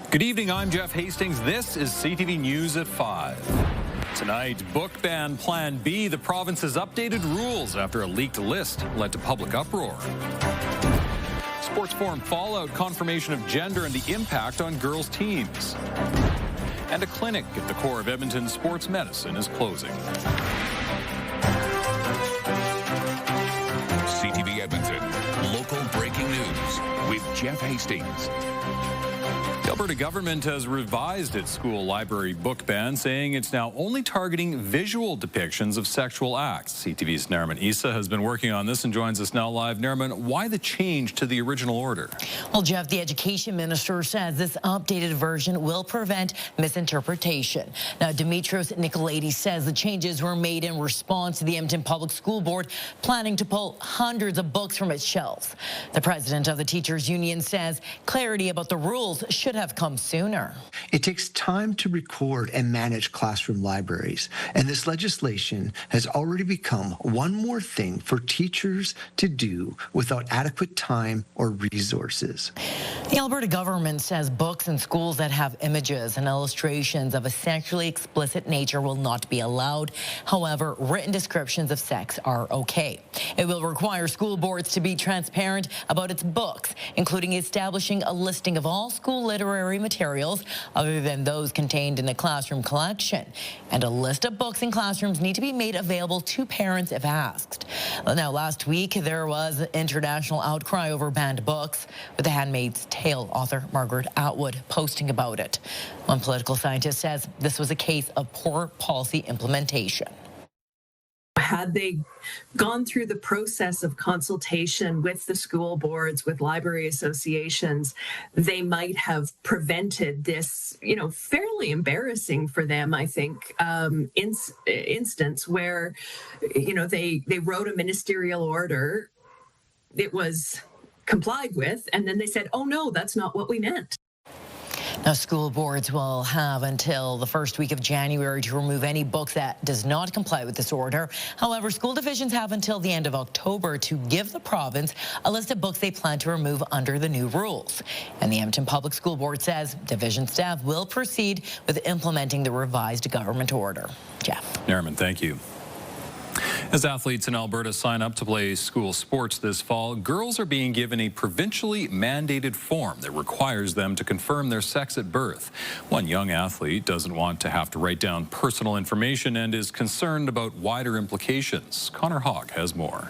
Good evening, I'm Jeff Hastings. This is CTV News at 5. Tonight, book ban Plan B, the province's updated rules after a leaked list led to public uproar. Sports forum fallout, confirmation of gender and the impact on girls' teams. And a clinic at the core of Edmonton sports medicine is closing. CTV Edmonton, local breaking news with Jeff Hastings. The Alberta government has revised its school library book ban, saying it's now only targeting visual depictions of sexual acts. CTV's Nariman Issa has been working on this and joins us now live. Nariman, why the change to the original order? Well, Jeff, the education minister says this updated version will prevent misinterpretation. Now, Dimitrios Nicolaides says the changes were made in response to the Edmonton Public School Board planning to pull hundreds of books from its shelves. The president of the Teachers Union says clarity about the rules should have come sooner. It takes time to record and manage classroom libraries, and this legislation has already become one more thing for teachers to do without adequate time or resources. The Alberta government says books in schools that have images and illustrations of a sexually explicit nature will not be allowed. However, written descriptions of sex are okay. It will require school boards to be transparent about its books, including establishing a listing of all school literary materials other than those contained in a classroom collection. And a list of books in classrooms need to be made available to parents if asked. Now, last week, there was international outcry over banned books, with The Handmaid's Tale author Margaret Atwood posting about it. One political scientist says this was a case of poor policy implementation. Had they gone through the process of consultation with the school boards, with library associations, they might have prevented this, fairly embarrassing for them, I think, instance where, they wrote a ministerial order, it was complied with, and then they said, oh no, that's not what we meant. Now, school boards will have until the first week of January to remove any book that does not comply with this order. However, school divisions have until the end of October to give the province a list of books they plan to remove under the new rules. And the Edmonton Public School Board says division staff will proceed with implementing the revised government order. Jeff. Nariman, thank you. As athletes in Alberta sign up to play school sports this fall, girls are being given a provincially mandated form that requires them to confirm their sex at birth. One young athlete doesn't want to have to write down personal information and is concerned about wider implications. Connor Hogg has more.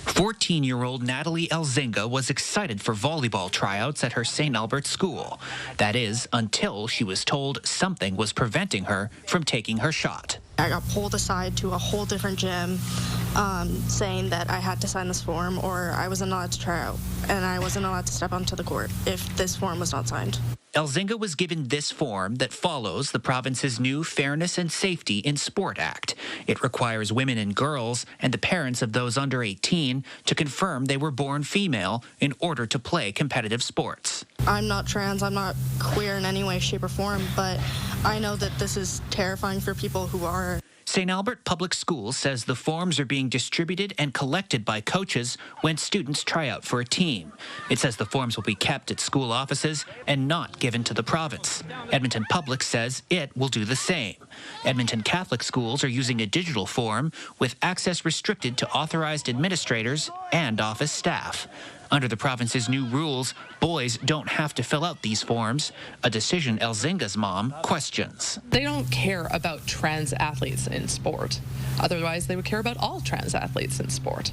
14-year-old Natalie Elzinga was excited for volleyball tryouts at her St. Albert school. That is, until she was told something was preventing her from taking her shot. I got pulled aside to a whole different gym saying that I had to sign this form or I wasn't allowed to try out and I wasn't allowed to step onto the court if this form was not signed. Elzinga was given this form that follows the province's new Fairness and Safety in Sport Act. It requires women and girls and the parents of those under 18 to confirm they were born female in order to play competitive sports. I'm not trans, I'm not queer in any way, shape, or form, but I know that this is terrifying for people who are. St. Albert Public Schools says the forms are being distributed and collected by coaches when students try out for a team. It says the forms will be kept at school offices and not given to the province. Edmonton Public says it will do the same. Edmonton Catholic schools are using a digital form with access restricted to authorized administrators and office staff. Under the province's new rules, boys don't have to fill out these forms, a decision Elzinga's mom questions. They don't care about trans athletes in sport. Otherwise, they would care about all trans athletes in sport.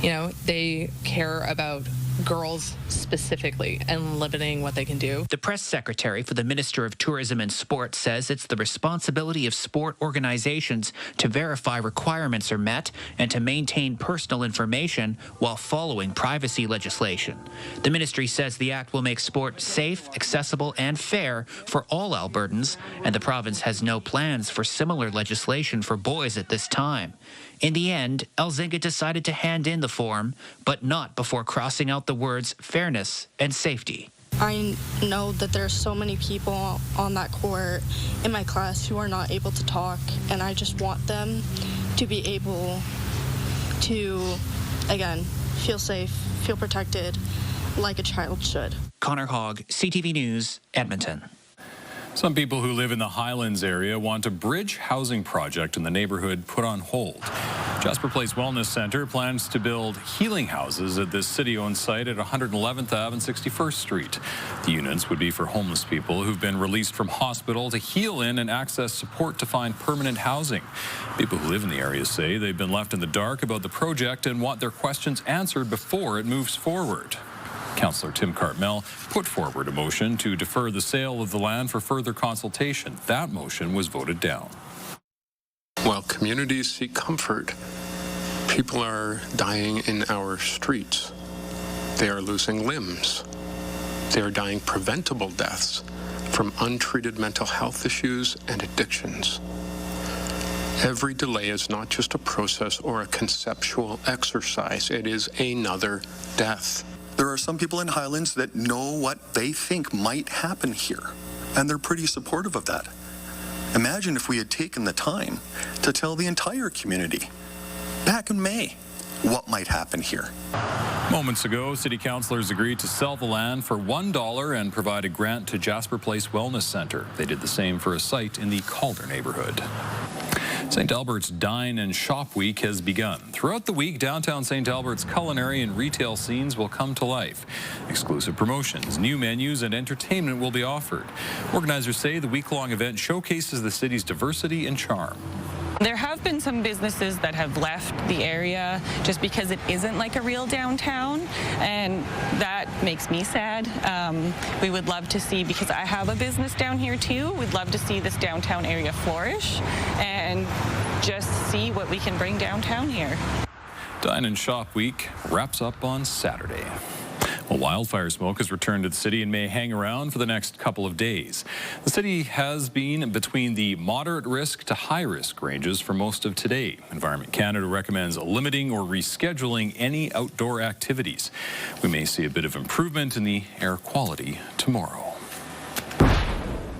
They care about girls specifically and limiting what they can do. The press secretary for the Minister of Tourism and Sport says it's the responsibility of sport organizations to verify requirements are met and to maintain personal information while following privacy legislation. The ministry says the act will make sport safe, accessible, and fair for all Albertans, and the province has no plans for similar legislation for boys at this time. In the end, Elzinga decided to hand in the form, but not before crossing out the words fairness and safety. I know that there are so many people on that court in my class who are not able to talk, and I just want them to be able to, again, feel safe, feel protected, like a child should. Connor Hogg, CTV News, Edmonton. Some people who live in the Highlands area want a bridge housing project in the neighborhood put on hold. Jasper Place Wellness Center plans to build healing houses at this city-owned site at 111th Ave and 61st Street. The units would be for homeless people who've been released from hospital to heal in and access support to find permanent housing. People who live in the area say they've been left in the dark about the project and want their questions answered before it moves forward. Councillor Tim Cartmel put forward a motion to defer the sale of the land for further consultation. That motion was voted down. While communities seek comfort, people are dying in our streets. They are losing limbs. They are dying preventable deaths from untreated mental health issues and addictions. Every delay is not just a process or a conceptual exercise. It is another death. There are some people in Highlands that know what they think might happen here, and they're pretty supportive of that. Imagine if we had taken the time to tell the entire community back in May what might happen here. Moments ago, city councillors agreed to sell the land for $1 and provide a grant to Jasper Place Wellness Center. They did the same for a site in the Calder neighborhood. St. Albert's Dine and Shop Week has begun. Throughout the week, downtown St. Albert's culinary and retail scenes will come to life. Exclusive promotions, new menus, and entertainment will be offered. Organizers say the week-long event showcases the city's diversity and charm. There have been some businesses that have left the area just because it isn't like a real downtown, and that makes me sad. We would love to see, because I have a business down here too, we'd love to see this downtown area flourish and just see what we can bring downtown here. Dine and Shop Week wraps up on Saturday. Well, wildfire smoke has returned to the city and may hang around for the next couple of days. The city has been between the moderate risk to high risk ranges for most of today. Environment Canada recommends limiting or rescheduling any outdoor activities. We may see a bit of improvement in the air quality tomorrow.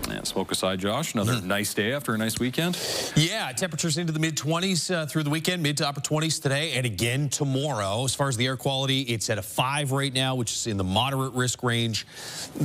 And smoke aside, Josh, another nice day after a nice weekend. Yeah, temperatures into the mid-20s through the weekend, mid to upper 20s today, and again tomorrow. As far as the air quality, it's at a 5 right now, which is in the moderate risk range.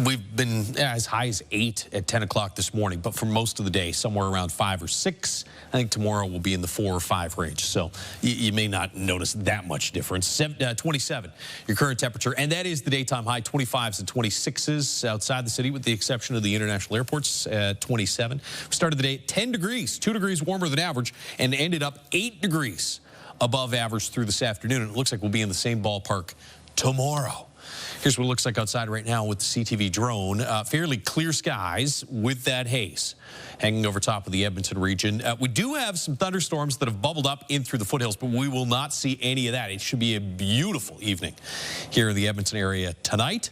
We've been as high as 8 at 10 o'clock this morning, but for most of the day, somewhere around 5 or 6. I think tomorrow will be in the 4 or 5 range, so you may not notice that much difference. 27, your current temperature, and that is the daytime high, 25s and 26s outside the city, with the exception of the international airports at 27. We started the day at 10 degrees, 2 degrees warmer than average, and ended up 8 degrees above average through this afternoon. And it looks like we'll be in the same ballpark tomorrow. Here's what it looks like outside right now with the CTV drone. Fairly clear skies with that haze hanging over top of the Edmonton region. We do have some thunderstorms that have bubbled up in through the foothills, but we will not see any of that. It should be a beautiful evening here in the Edmonton area tonight.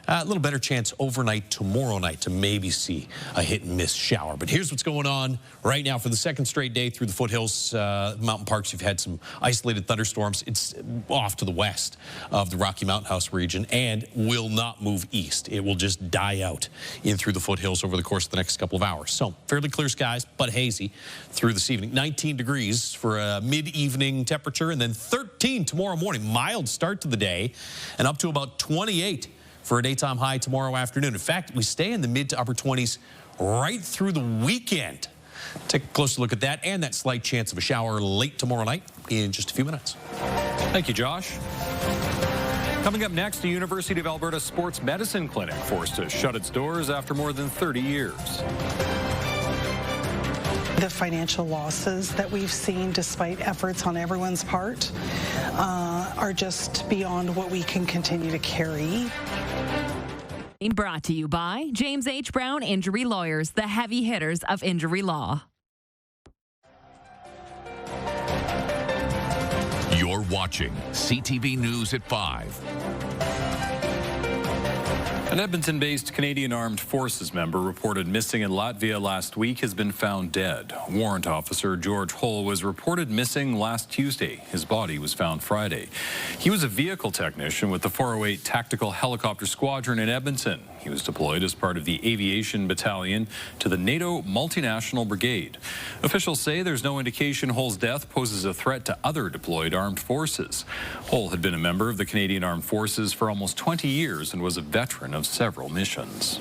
A little better chance overnight tomorrow night to maybe see a hit and miss shower. But here's what's going on right now for the second straight day through the foothills, mountain parks. You've had some isolated thunderstorms. It's off to the west of the Rocky Mountain House region and will not move east. It will just die out in through the foothills over the course of the next couple of hours. So fairly clear skies, but hazy through this evening. 19 degrees for a mid-evening temperature, and then 13 tomorrow morning. Mild start to the day, and up to about 28 for a daytime high tomorrow afternoon. In fact, we stay in the mid to upper 20s right through the weekend. Take a closer look at that and that slight chance of a shower late tomorrow night in just a few minutes. Thank you, Josh. Coming up next, the University of Alberta Sports Medicine Clinic forced to shut its doors after more than 30 years. The financial losses that we've seen, despite efforts on everyone's part, are just beyond what we can continue to carry. Brought to you by James H. Brown Injury Lawyers, the heavy hitters of injury law. You're watching CTV News at 5. An Edmonton-based Canadian Armed Forces member reported missing in Latvia last week has been found dead. Warrant Officer George Hull was reported missing last Tuesday. His body was found Friday. He was a vehicle technician with the 408 Tactical Helicopter Squadron in Edmonton. He was deployed as part of the Aviation Battalion to the NATO Multinational Brigade. Officials say there's no indication Hull's death poses a threat to other deployed armed forces. Hull had been a member of the Canadian Armed Forces for almost 20 years and was a veteran of several missions.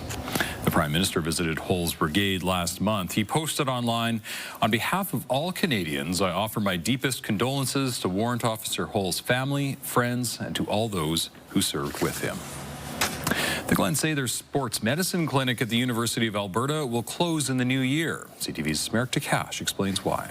The Prime Minister visited Hull's brigade last month. He posted online, "On behalf of all Canadians, I offer my deepest condolences to Warrant Officer Hull's family, friends, and to all those who served with him." The Glen Sather Sports Medicine Clinic at the University of Alberta will close in the new year. CTV's Merrick Takash explains why.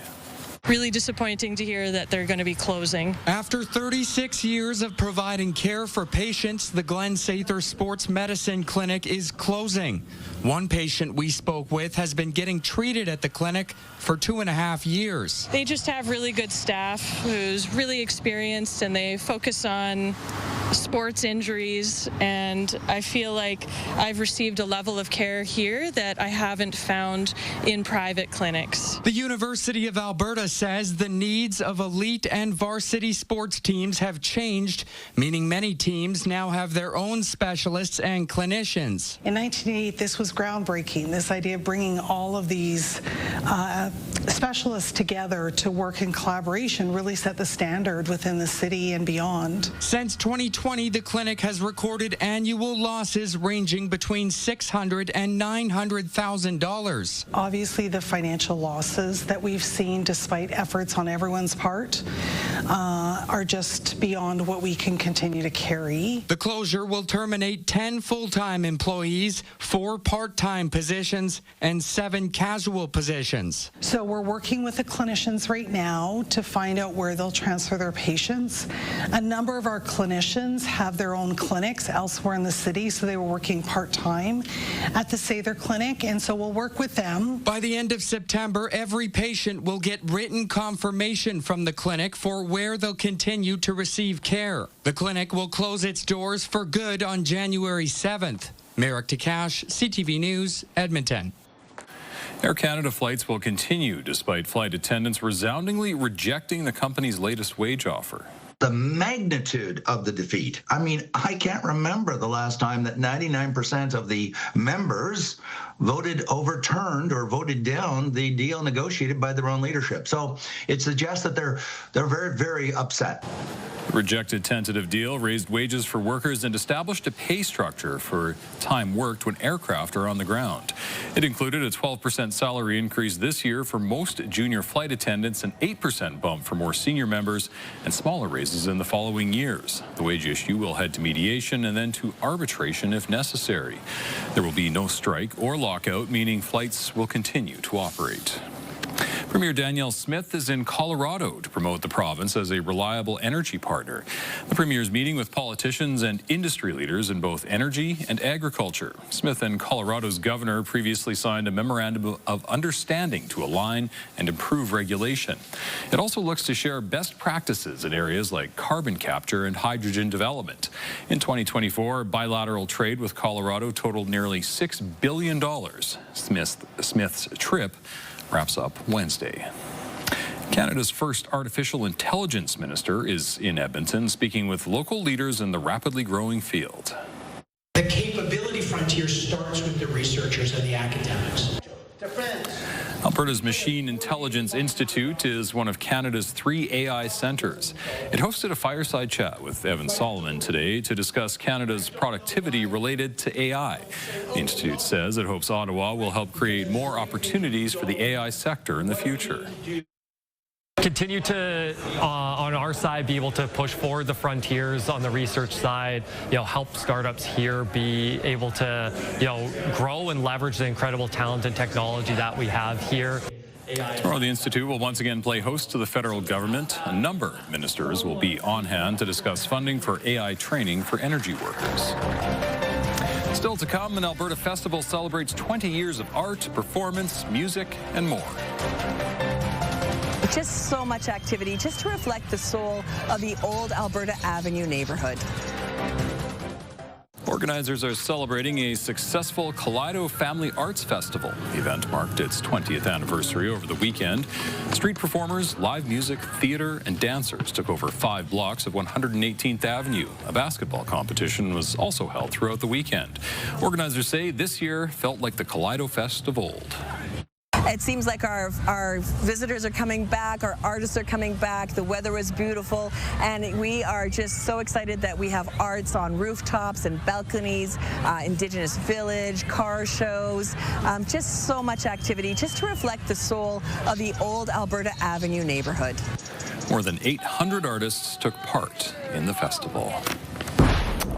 Really disappointing to hear that they're going to be closing. After 36 years of providing care for patients, the Glen Sather Sports Medicine Clinic is closing. One patient we spoke with has been getting treated at the clinic for 2.5 years. They just have really good staff who's really experienced, and they focus on sports injuries, and I feel like I've received a level of care here that I haven't found in private clinics. The University of Alberta says the needs of elite and varsity sports teams have changed, meaning many teams now have their own specialists and clinicians. In 1988, this was groundbreaking. This idea of bringing all of these specialists together to work in collaboration really set the standard within the city and beyond. Since 2020, the clinic has recorded annual losses ranging between $600,000 and $900,000. Obviously, the financial losses that we've seen, despite efforts on everyone's part, are just beyond what we can continue to carry. The closure will terminate 10 full-time employees, 4 part-time positions, and 7 casual positions. So we're working with the clinicians right now to find out where they'll transfer their patients. A number of our clinicians have their own clinics elsewhere in the city, so they were working part-time at the Sather Clinic, and so we'll work with them. By the end of September, every patient will get written confirmation from the clinic for where they'll continue to receive care. The clinic will close its doors for good on January 7th. Merrick Takash, CTV News, Edmonton. Air Canada flights will continue despite flight attendants resoundingly rejecting the company's latest wage offer. The magnitude of the defeat. I mean, I can't remember the last time that 99% of the members overturned or voted down the deal negotiated by their own leadership. So it suggests that they're very, very upset. The rejected tentative deal raised wages for workers and established a pay structure for time worked when aircraft are on the ground. It included a 12% salary increase this year for most junior flight attendants, an 8% bump for more senior members, and smaller raises in the following years. The wage issue will head to mediation and then to arbitration if necessary. There will be no strike or lockout, meaning flights will continue to operate. Premier Danielle Smith is in Colorado to promote the province as a reliable energy partner. The Premier is meeting with politicians and industry leaders in both energy and agriculture. Smith and Colorado's governor previously signed a memorandum of understanding to align and improve regulation. It also looks to share best practices in areas like carbon capture and hydrogen development. In 2024, bilateral trade with Colorado totaled nearly $6 billion. Smith's trip wraps up Wednesday. Canada's first artificial intelligence minister is in Edmonton, speaking with local leaders in the rapidly growing field. The capability frontier starts with the researchers and the academics. Alberta's Machine Intelligence Institute is one of Canada's 3 AI centres. It hosted a fireside chat with Evan Solomon today to discuss Canada's productivity related to AI. The Institute says it hopes Ottawa will help create more opportunities for the AI sector in the future. Continue to, on our side, be able to push forward the frontiers on the research side, help startups here be able to, grow and leverage the incredible talent and technology that we have here. Tomorrow, the Institute will once again play host to the federal government. A number of ministers will be on hand to discuss funding for AI training for energy workers. Still to come, an Alberta festival celebrates 20 years of art, performance, music, and more. Just so much activity, just to reflect the soul of the old Alberta Avenue neighborhood. Organizers are celebrating a successful Kaleido Family Arts Festival. The event marked its 20th anniversary over the weekend. Street performers, live music, theater, and dancers took over 5 blocks of 118th Avenue. A basketball competition was also held throughout the weekend. Organizers say this year felt like the Kaleido Fest of old. It seems like our visitors are coming back, our artists are coming back, the weather was beautiful, and we are just so excited that we have arts on rooftops and balconies, Indigenous village, car shows, just so much activity, just to reflect the soul of the old Alberta Avenue neighborhood. More than 800 artists took part in the festival.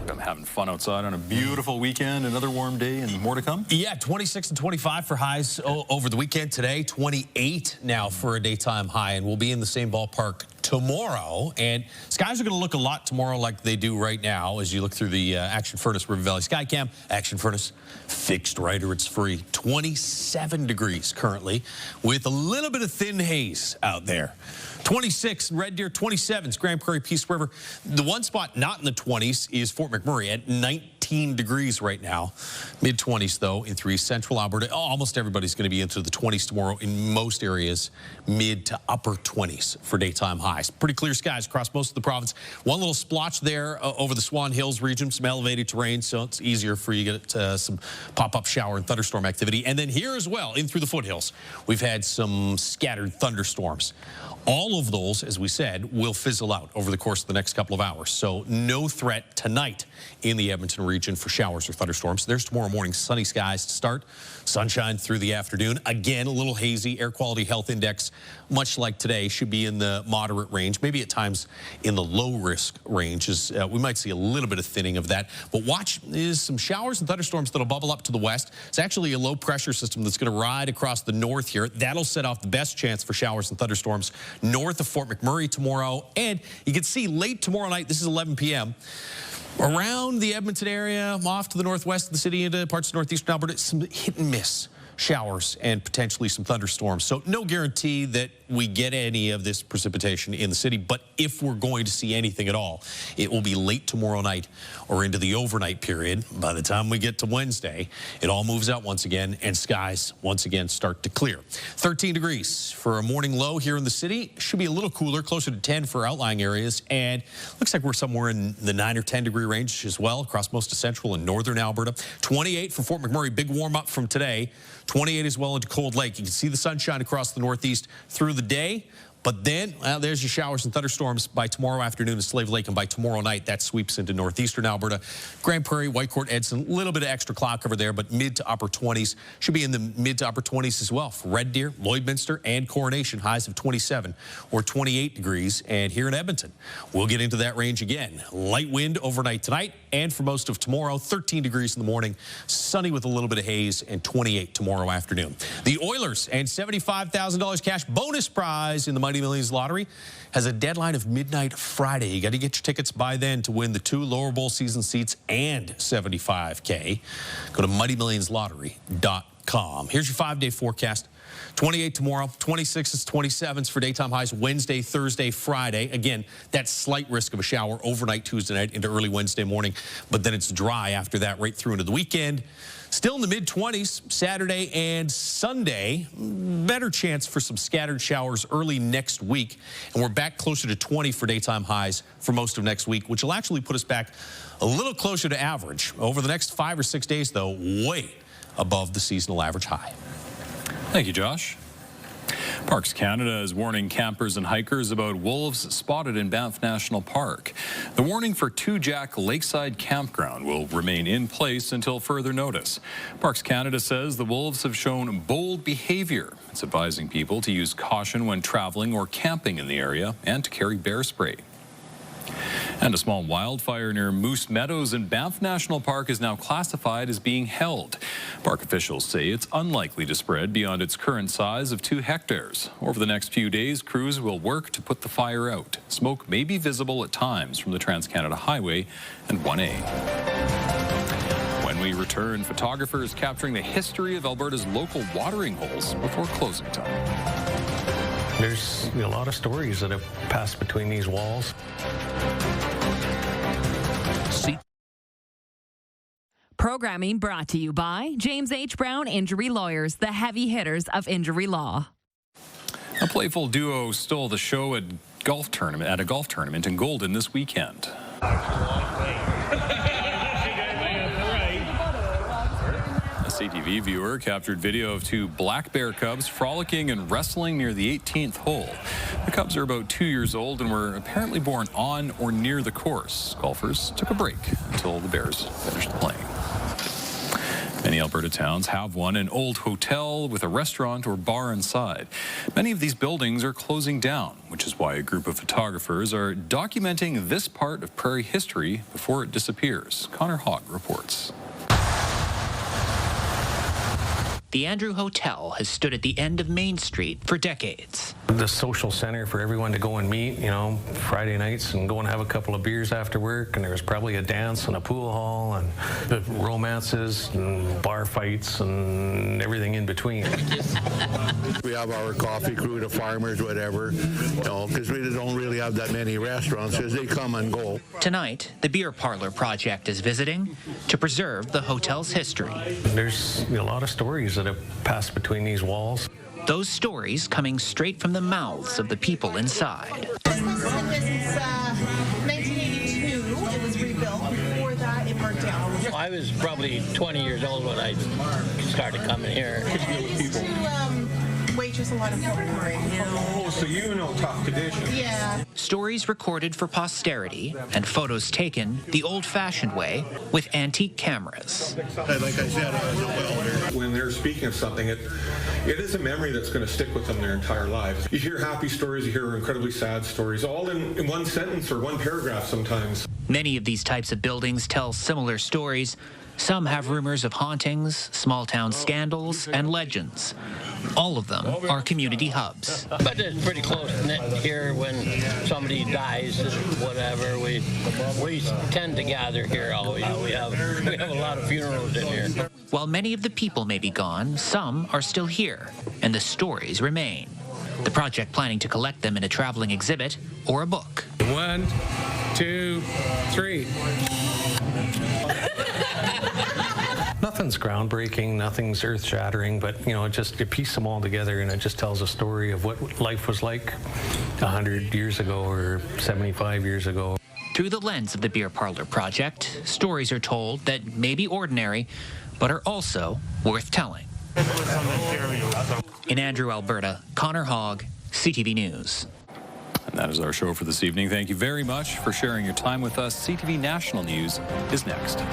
I'm having fun outside on a beautiful weekend, another warm day, and more to come? Yeah, 26 and 25 for highs over the weekend. Today, 28 now for a daytime high, and we'll be in the same ballpark tomorrow. And skies are going to look a lot tomorrow like they do right now as you look through the Action Furnace River Valley Skycam. Action Furnace fixed right, or it's free. 27 degrees currently with a little bit of thin haze out there. 26 in Red Deer, 27 Grand Prairie, Peace River. The one spot not in the 20s is Fort McMurray at 19 degrees right now. Mid-20s, though, in 3 Central Alberta. Almost everybody's going to be into the 20s tomorrow in most areas. Mid to upper 20s for daytime highs. Pretty clear skies across most of the province. One little splotch there over the Swan Hills region, some elevated terrain, so it's easier for you to get some pop-up shower and thunderstorm activity. And then here as well, in through the foothills, we've had some scattered thunderstorms. All of those, as we said, will fizzle out over the course of the next couple of hours. So no threat tonight in the Edmonton region for showers or thunderstorms. There's tomorrow morning sunny skies to start. Sunshine through the afternoon. Again, a little hazy. Air quality health index, much like today, should be in the moderate range. Maybe at times in the low risk range. We might see a little bit of thinning of that. But watch is some showers and thunderstorms that'll bubble up to the west. It's actually a low pressure system that's going to ride across the north here. That'll set off the best chance for showers and thunderstorms north of Fort McMurray tomorrow. And you can see late tomorrow night, this is 11 p.m., around the Edmonton area, off to the northwest of the city into parts of northeastern Alberta, some hit and miss showers and potentially some thunderstorms. So no guarantee that we get any of this precipitation in the city, but if we're going to see anything at all, it will be late tomorrow night or into the overnight period. By the time we get to Wednesday, it all moves out once again and skies once again start to clear. 13 degrees for a morning low here in the city. Should be a little cooler, closer to 10 for outlying areas, and looks like we're somewhere in the 9 or 10 degree range as well across most of central and northern Alberta. 28 for Fort McMurray, big warm up from today. 28 as well into Cold Lake. You can see the sunshine across the northeast through the day. But then, well, there's your showers and thunderstorms by tomorrow afternoon in Slave Lake, and by tomorrow night, that sweeps into northeastern Alberta. Grand Prairie, Whitecourt, Edson, a little bit of extra cloud cover there, but mid to upper 20s. Should be in the mid to upper 20s as well for Red Deer, Lloydminster, and Coronation. Highs of 27 or 28 degrees. And here in Edmonton, we'll get into that range again. Light wind overnight tonight, and for most of tomorrow, 13 degrees in the morning, sunny with a little bit of haze, and 28 tomorrow afternoon. The Oilers and $75,000 cash bonus prize in the Mighty Millions Lottery has a deadline of midnight Friday. You got to get your tickets by then to win the 2 lower bowl season seats and $75K. Go to mightymillionslottery.com. Here's your 5-day forecast. 28 tomorrow, 26s, 27s for daytime highs Wednesday, Thursday, Friday. Again, that slight risk of a shower overnight Tuesday night into early Wednesday morning, but then it's dry after that right through into the weekend. Still in the mid-20s Saturday and Sunday. Better chance for some scattered showers early next week. And we're back closer to 20 for daytime highs for most of next week, which will actually put us back a little closer to average. Over the next 5 or 6 days, though, way above the seasonal average high. Thank you, Josh. Parks Canada is warning campers and hikers about wolves spotted in Banff National Park. The warning for Two Jack Lakeside Campground will remain in place until further notice. Parks Canada says the wolves have shown bold behavior. It's advising people to use caution when traveling or camping in the area and to carry bear spray. And a small wildfire near Moose Meadows in Banff National Park is now classified as being held. Park officials say it's unlikely to spread beyond its current size of 2 hectares. Over the next few days, crews will work to put the fire out. Smoke may be visible at times from the Trans-Canada Highway and 1A. When we return, photographers capturing the history of Alberta's local watering holes before closing time. There's a lot of stories that have passed between these walls. Programming brought to you by James H. Brown Injury Lawyers, the heavy hitters of injury law. A playful duo stole the show at a golf tournament in Golden this weekend. A CTV viewer captured video of two black bear cubs frolicking and wrestling near the 18th hole. The cubs are about 2 years old and were apparently born on or near the course. Golfers took a break until the bears finished playing. Many Alberta towns have one, an old hotel with a restaurant or bar inside. Many of these buildings are closing down, which is why a group of photographers are documenting this part of prairie history before it disappears. Connor Hogg reports. The Andrew Hotel has stood at the end of Main Street for decades. The social center for everyone to go and meet, Friday nights and go and have a couple of beers after work, and there was probably a dance and a pool hall and romances and bar fights and everything in between. We have our coffee crew, the farmers, whatever, because we don't really have that many restaurants because they come and go. Tonight, the Beer Parlor Project is visiting to preserve the hotel's history. There's a lot of stories that have passed between these walls. Those stories coming straight from the mouths of the people inside. This was in business 1982. It was rebuilt. Before that, it burnt down. I was probably 20 years old when I started coming here. Waitress a lot of folklore. Oh, so you know top condition. Yeah. Stories recorded for posterity and photos taken the old-fashioned way with antique cameras. Like I said, when they're speaking of something, it is a memory that's going to stick with them their entire lives. You hear happy stories, you hear incredibly sad stories, all in one sentence or one paragraph sometimes. Many of these types of buildings tell similar stories. Some have rumors of hauntings, small-town scandals, and legends. All of them are community hubs. But it's pretty close-knit here. When somebody dies, whatever, we tend to gather here always. We have a lot of funerals in here. While many of the people may be gone, some are still here, and the stories remain. The project planning to collect them in a traveling exhibit or a book. 1, 2, 3. Nothing's groundbreaking, nothing's earth-shattering, but just you piece them all together and it just tells a story of what life was like 100 years ago or 75 years ago. Through the lens of the Beer Parlor Project, stories are told that may be ordinary, but are also worth telling. In Andrew, Alberta, Connor Hogg, CTV News. And that is our show for this evening. Thank you very much for sharing your time with us. CTV National News is next.